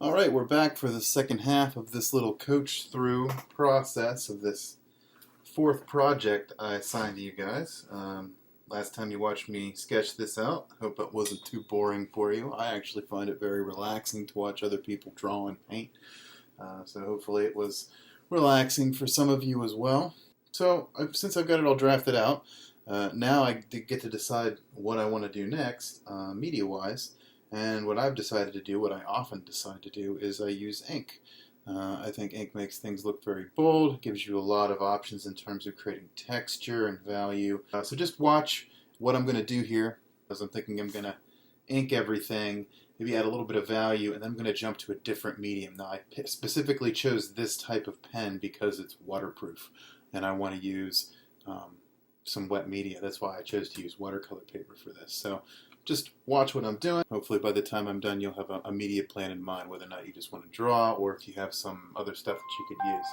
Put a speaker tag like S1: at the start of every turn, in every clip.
S1: Alright, we're back for the second half of this little coach through process of this fourth project I assigned to you guys. Last time you watched me sketch this out, hope it wasn't too boring for you. I actually find it very relaxing to watch other people draw and paint. So hopefully it was relaxing for some of you as well. So since I've got it all drafted out, now I get to decide what I want to do next, media-wise. And what I've decided to do, what I often decide to do, is I use ink. I think ink makes things look very bold, gives you a lot of options in terms of creating texture and value. So just watch what I'm going to do here, as I'm thinking I'm going to ink everything, maybe add a little bit of value, and then I'm going to jump to a different medium. Now I specifically chose this type of pen because it's waterproof, and I want to use some wet media. That's why I chose to use watercolor paper for this. So just watch what I'm doing. Hopefully by the time I'm done you'll have a media plan in mind, whether or not you just want to draw or if you have some other stuff that you could use.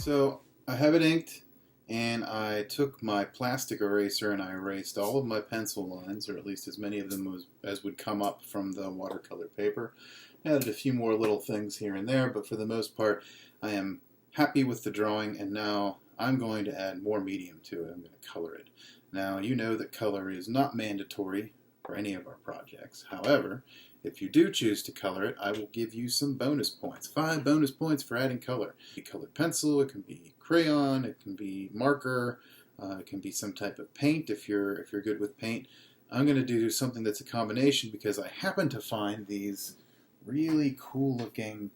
S1: So I have it inked, and I took my plastic eraser and I erased all of my pencil lines, or at least as many of them as would come up from the watercolor paper. Added a few more little things here and there, but for the most part I am happy with the drawing, and now I'm going to add more medium to it. I'm going to color it. Now you know that color is not mandatory for any of our projects. However, if you do choose to color it, I will give you some bonus points. 5 bonus points for adding color. It can be colored pencil, it can be crayon, it can be marker, it can be some type of paint if you're good with paint. I'm going to do something that's a combination because I happen to find these really cool looking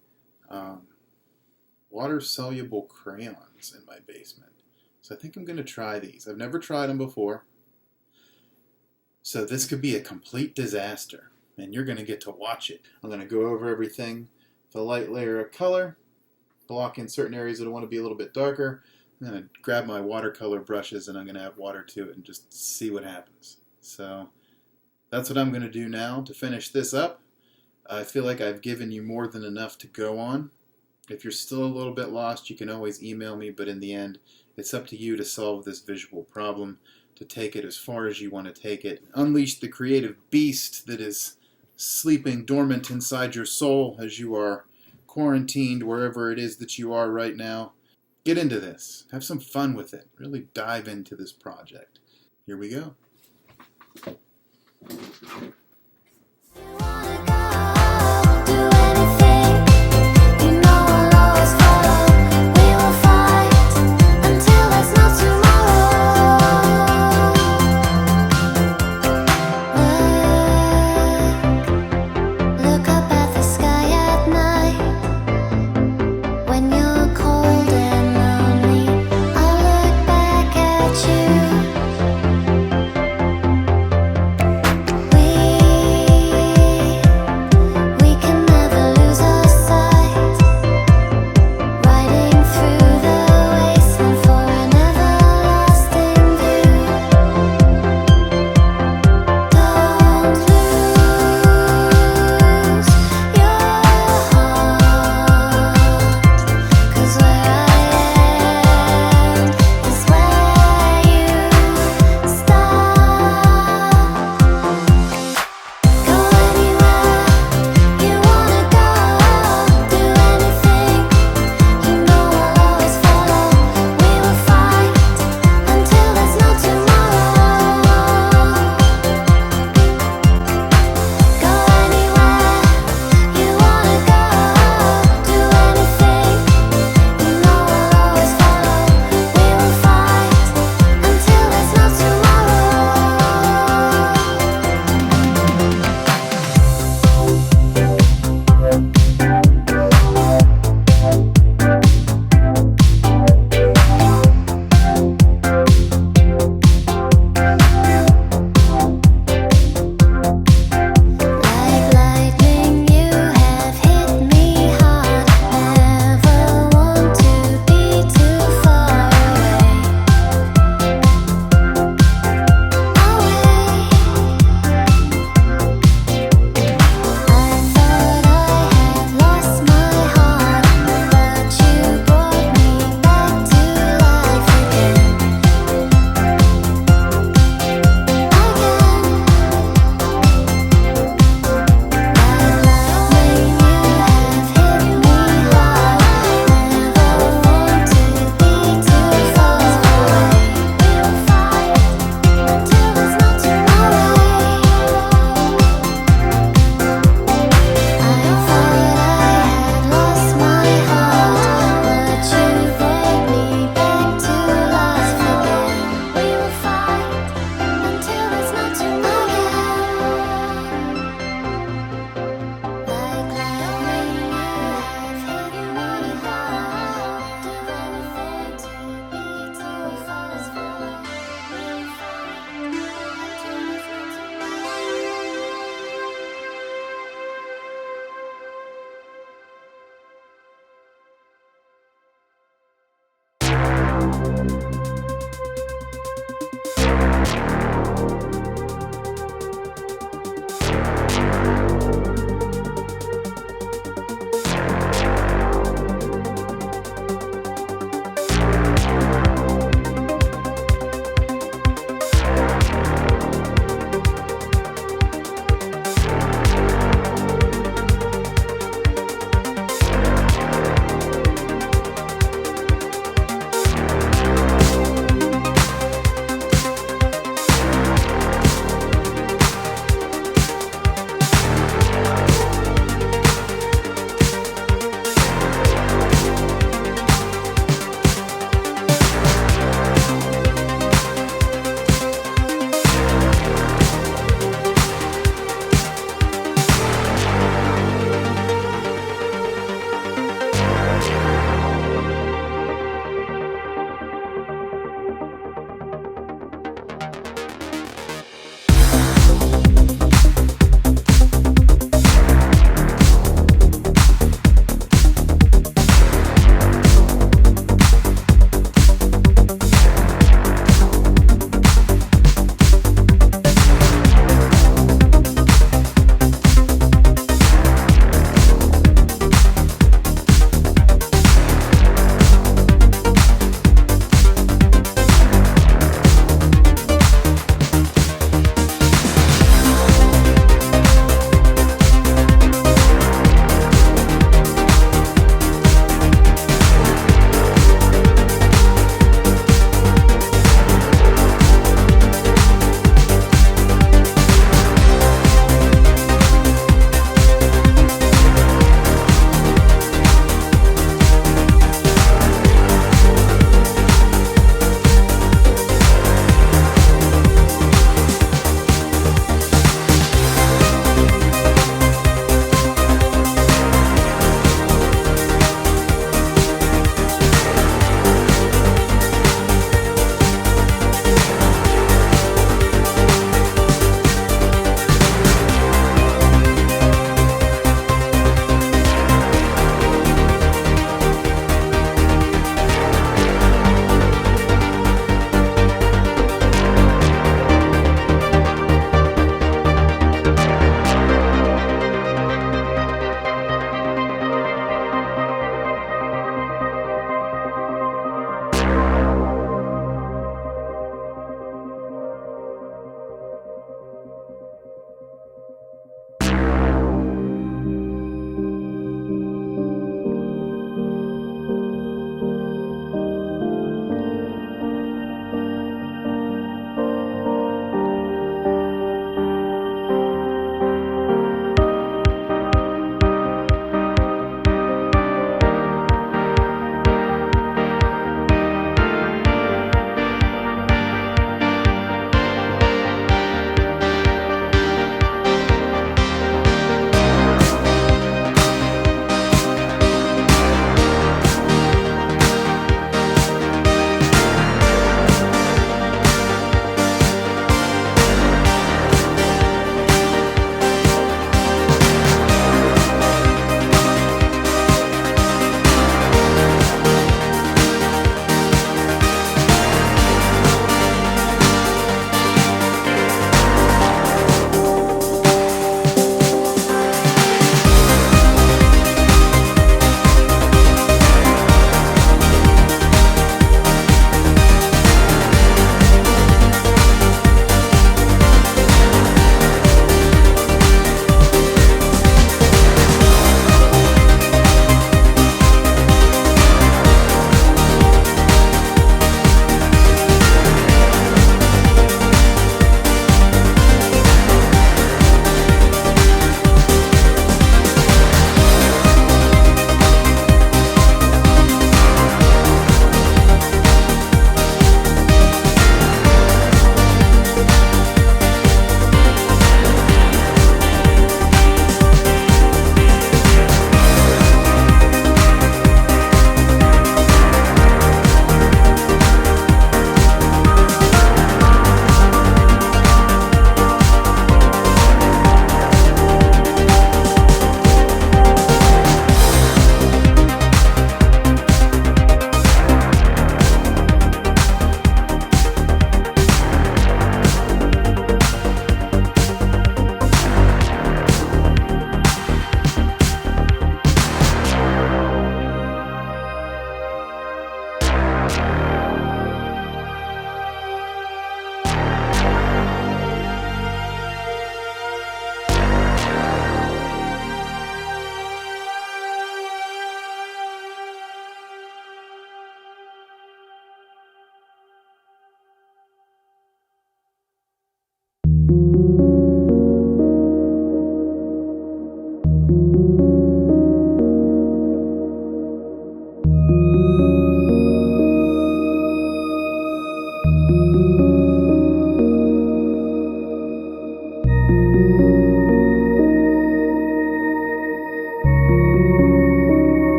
S1: water-soluble crayons in my basement. So I think I'm going to try these. I've never tried them before. So this could be a complete disaster, and you're going to get to watch it. I'm going to go over everything with a light layer of color, block in certain areas that I want to be a little bit darker. I'm going to grab my watercolor brushes and I'm going to add water to it and just see what happens. So that's what I'm going to do now to finish this up. I feel like I've given you more than enough to go on. If you're still a little bit lost, you can always email me, but in the end, it's up to you to solve this visual problem, to take it as far as you want to take it. Unleash the creative beast that is sleeping dormant inside your soul as you are quarantined wherever it is that you are right now. Get into this. Have some fun with it. Really dive into this project. Here we go.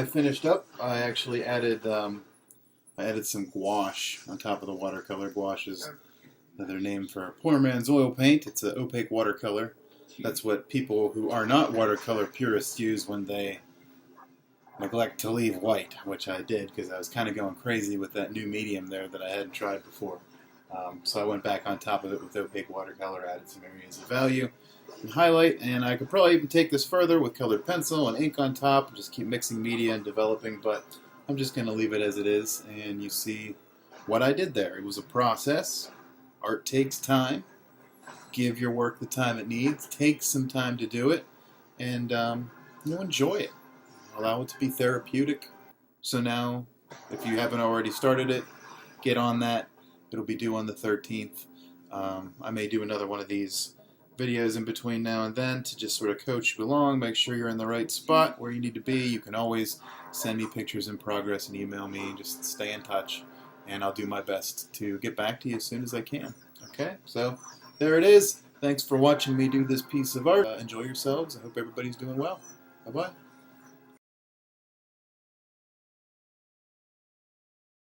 S1: I finished up, I actually added some gouache on top of the watercolor. Gouache is another name for poor man's oil paint. It's an opaque watercolor. That's what people who are not watercolor purists use when they neglect to leave white, which I did because I was kind of going crazy with that new medium there that I hadn't tried before. So I went back on top of it with opaque watercolor, added some areas of value and highlight, and I could probably even take this further with colored pencil and ink on top and just keep mixing media and developing, but I'm just going to leave it as it is, and you see what I did there. It was a process. Art takes time. Give your work the time it needs. Take some time to do it, and enjoy it. Allow it to be therapeutic. So now, if you haven't already started it, get on that. It'll be due on the 13th. I may do another one of these videos in between now and then to just sort of coach you along, make sure you're in the right spot where you need to be. You can always send me pictures in progress and email me. Just stay in touch, and I'll do my best to get back to you as soon as I can. Okay, so there it is. Thanks for watching me do this piece of art. Enjoy yourselves. I hope everybody's doing well. Bye-bye.